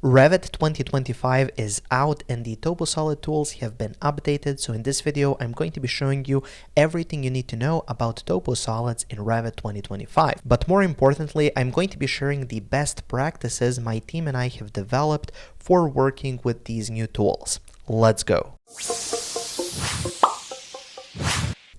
Revit 2025 is out and the Toposolid tools have been updated, so in this video I'm going to be showing you everything you need to know about Toposolids in Revit 2025. But more importantly, I'm going to be sharing the best practices my team and I have developed for working with these new tools. Let's go!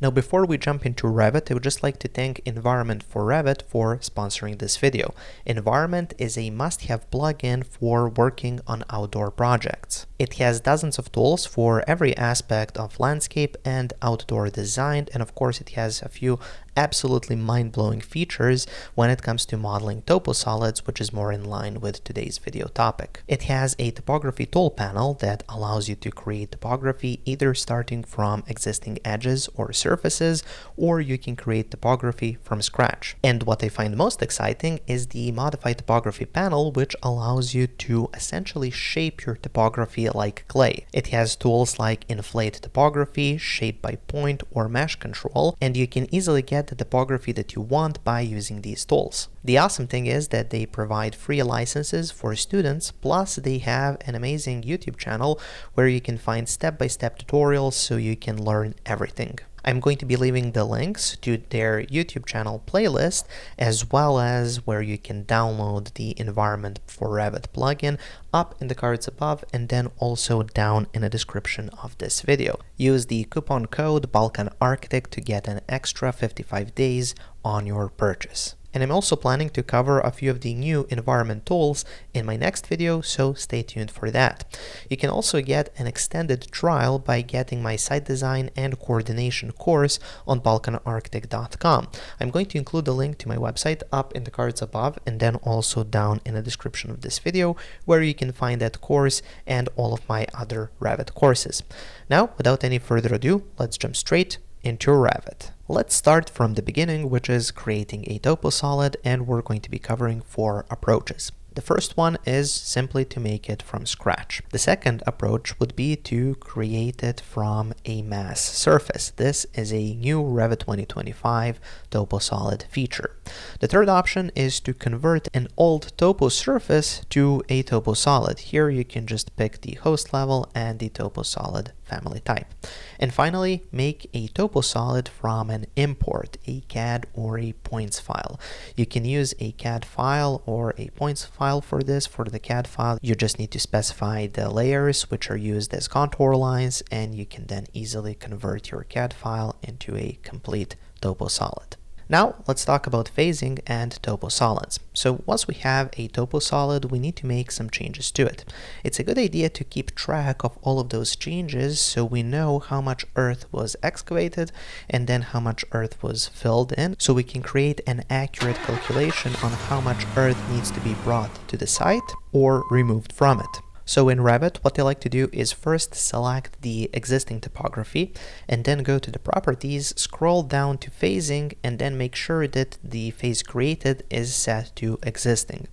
Now, before we jump into Revit, I would just like to thank Environment for Revit for sponsoring this video. Environment is a must-have plugin for working on outdoor projects. It has dozens of tools for every aspect of landscape and outdoor design, and of course it has a few absolutely mind-blowing features when it comes to modeling toposolids, which is more in line with today's video topic. It has a topography tool panel that allows you to create topography either starting from existing edges or surfaces, or you can create topography from scratch. And what I find most exciting is the modified topography panel, which allows you to essentially shape your topography like clay. It has tools like inflate topography, shape by point, or mesh control, and you can easily get the topography that you want by using these tools. The awesome thing is that they provide free licenses for students, plus they have an amazing YouTube channel where you can find step-by-step tutorials so you can learn everything. I'm going to be leaving the links to their YouTube channel playlist, as well as where you can download the Environment for Revit plugin up in the cards above, and then also down in the description of this video. Use the coupon code Balkan Architect to get an extra 55 days on your purchase. And I'm also planning to cover a few of the new environment tools in my next video, so stay tuned for that. You can also get an extended trial by getting my site design and coordination course on balkanarchitect.com. I'm going to include the link to my website up in the cards above, and then also down in the description of this video, where you can find that course and all of my other Revit courses. Now, without any further ado, let's jump straight into Revit. Let's start from the beginning, which is creating a toposolid, and we're going to be covering 4 approaches. The first one is simply to make it from scratch. The second approach would be to create it from a mass surface. This is a new Revit 2025 Toposolid feature. The third option is to convert an old topo surface to a toposolid. Here you can just pick the host level and the toposolid family type. And finally, make a toposolid from an import, a CAD or a points file. You can use a CAD file or a points file for this. For the CAD file, you just need to specify the layers which are used as contour lines, and you can then easily convert your CAD file into a complete toposolid. Now, let's talk about phasing and toposolids. So once we have a toposolid, we need to make some changes to it. It's a good idea to keep track of all of those changes so we know how much earth was excavated and then how much earth was filled in, so we can create an accurate calculation on how much earth needs to be brought to the site or removed from it. So in Revit, what I like to do is first select the existing topography and then go to the properties, scroll down to phasing, and then make sure that the phase created is set to existing.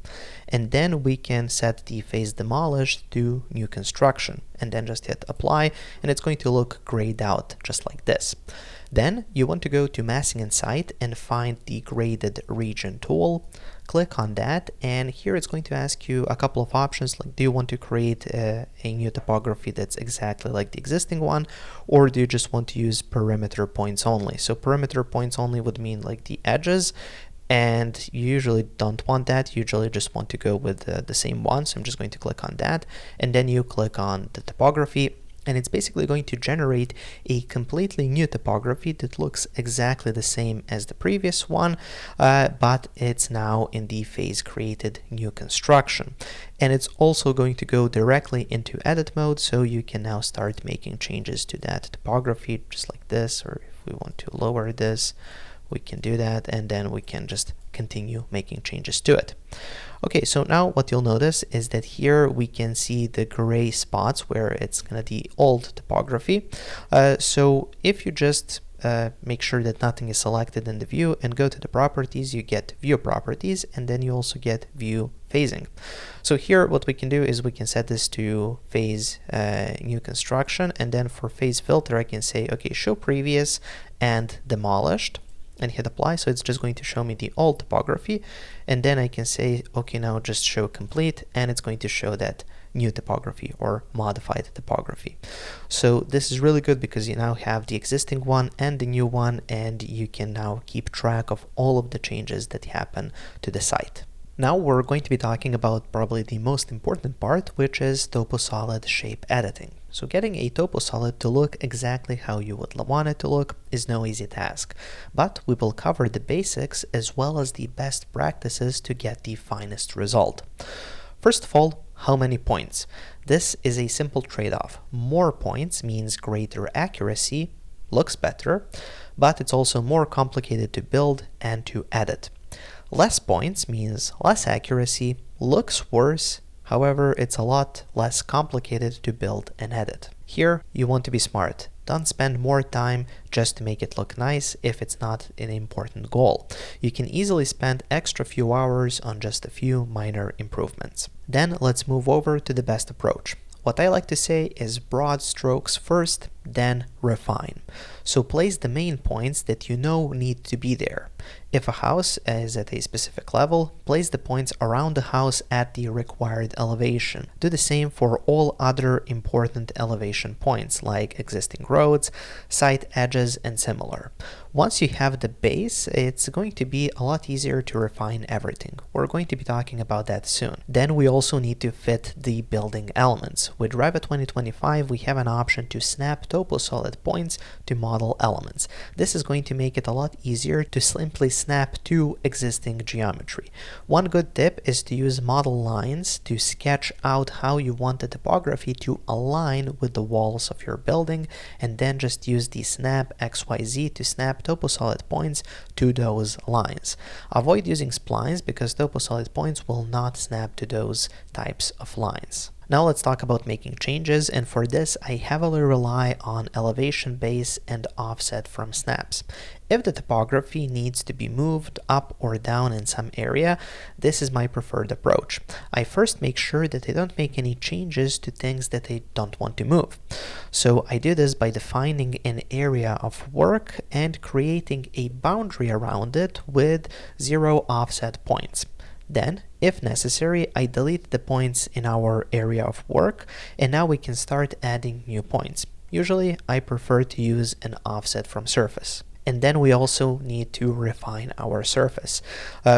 And then we can set the phase demolished to new construction, and then just hit apply, and it's going to look grayed out just like this. Then you want to go to Massing and Site and find the Graded Region tool. Click on that, and here it's going to ask you a couple of options, like do you want to create a new topography that's exactly like the existing one, or do you just want to use perimeter points only? So perimeter points only would mean like the edges, and you usually don't want that. You usually just want to go with the same one. So I'm just going to click on that, and then you click on the topography, and it's basically going to generate a completely new topography that looks exactly the same as the previous one, but it's now in the phase created new construction. And it's also going to go directly into edit mode, so you can now start making changes to that topography just like this, or if we want to lower this, we can do that, and then we can just continue making changes to it. Okay, so now what you'll notice is that here we can see the gray spots where it's gonna be old topography. So if you just make sure that nothing is selected in the view and go to the properties, you get view properties, and then you also get view phasing. So here what we can do is we can set this to phase new construction, and then for phase filter I can say, okay, show previous and demolished. and hit apply. So it's just going to show me the old topography, and then I can say, okay, now just show complete, and it's going to show that new topography or modified topography. So this is really good because you now have the existing one and the new one, and you can now keep track of all of the changes that happen to the site. Now we're going to be talking about probably the most important part, which is Toposolid shape editing. So getting a Toposolid to look exactly how you would want it to look is no easy task, but we will cover the basics as well as the best practices to get the finest result. First of all, how many points? This is a simple trade-off. More points means greater accuracy, looks better, but it's also more complicated to build and to edit. Less points means less accuracy, looks worse, however, it's a lot less complicated to build and edit. Here, you want to be smart. Don't spend more time just to make it look nice if it's not an important goal. You can easily spend extra few hours on just a few minor improvements. Then let's move over to the best approach. What I like to say is broad strokes first, then refine. So place the main points that you know need to be there. If a house is at a specific level, place the points around the house at the required elevation. Do the same for all other important elevation points like existing roads, site edges, and similar. Once you have the base, it's going to be a lot easier to refine everything. We're going to be talking about that soon. Then we also need to fit the building elements. With Revit 2025, we have an option to snap Toposolid points to model elements. This is going to make it a lot easier to simply snap to existing geometry. One good tip is to use model lines to sketch out how you want the topography to align with the walls of your building, and then just use the snap XYZ to snap Toposolid points to those lines. Avoid using splines because Toposolid points will not snap to those types of lines. Now let's talk about making changes, and for this I heavily rely on elevation base and offset from snaps. If the topography needs to be moved up or down in some area, this is my preferred approach. I first make sure that I don't make any changes to things that I don't want to move. So I do this by defining an area of work and creating a boundary around it with 0 offset points. Then, if necessary, I delete the points in our area of work, and now we can start adding new points. Usually, I prefer to use an offset from surface. And then we also need to refine our surface.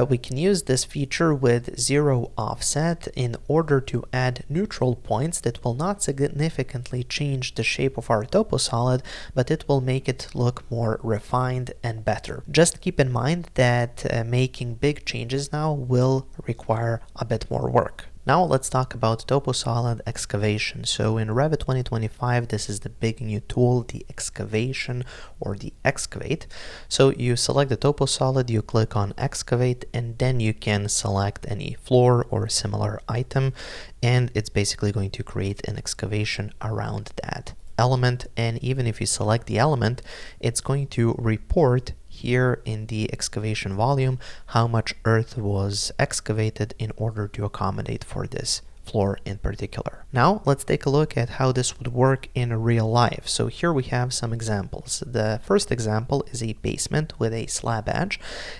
We can use this feature with 0 offset in order to add neutral points that will not significantly change the shape of our Toposolid, but it will make it look more refined and better. Just keep in mind that making big changes now will require a bit more work. Now let's talk about Toposolid excavation. So in Revit 2025, this is the big new tool, the excavation or the excavate. So you select the Toposolid, you click on excavate, and then you can select any floor or similar item, and it's basically going to create an excavation around that element. And even if you select the element, it's going to report here in the excavation volume how much earth was excavated in order to accommodate for this floor in particular. Now let's take a look at how this would work in real life. So here we have some examples. The first example is a basement with a slab edge,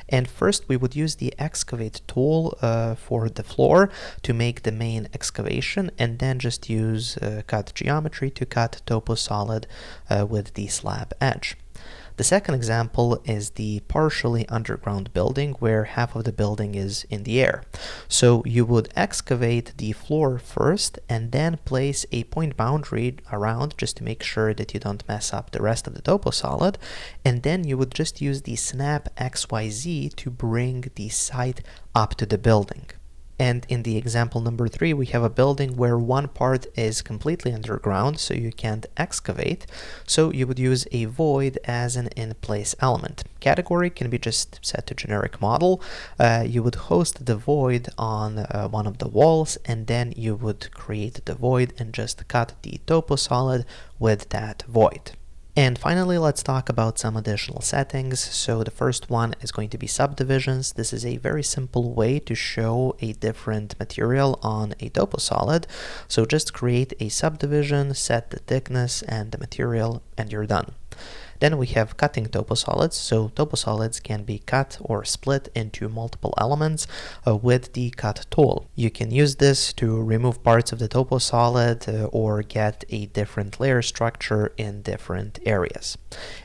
and first we would use the excavate tool for the floor to make the main excavation, and then just use cut geometry to cut Toposolid with the slab edge. The second example is the partially underground building where half of the building is in the air. So you would excavate the floor first and then place a point boundary around just to make sure that you don't mess up the rest of the Toposolid, and then you would just use the snap XYZ to bring the site up to the building. And in the example number 3, we have a building where one part is completely underground, so you can't excavate. So you would use a void as an in-place element. Category can be just set to generic model. You would host the void on one of the walls, and then you would create the void and just cut the Toposolid with that void. And finally, let's talk about some additional settings. So the first one is going to be subdivisions. This is a very simple way to show a different material on a Toposolid. So just create a subdivision, set the thickness and the material, and you're done. Then we have cutting toposolids. So toposolids can be cut or split into multiple elements with the cut tool. You can use this to remove parts of the toposolid or get a different layer structure in different areas.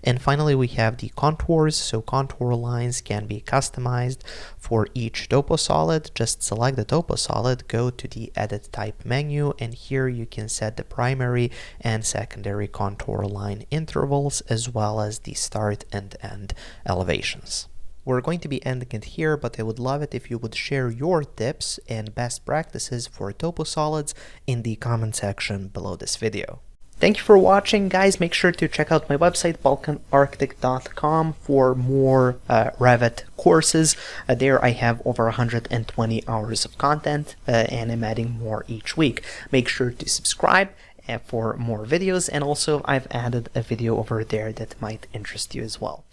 And finally, we have the contours. So contour lines can be customized for each toposolid. Just select the toposolid, go to the Edit Type menu, and here you can set the primary and secondary contour line intervals as well as the start and end elevations. We're going to be ending it here, but I would love it if you would share your tips and best practices for toposolids in the comment section below this video. Thank you for watching, guys. Make sure to check out my website, balkanarchitect.com, for more Revit courses. There I have over 120 hours of content, and I'm adding more each week. Make sure to subscribe for more videos, and also I've added a video over there that might interest you as well.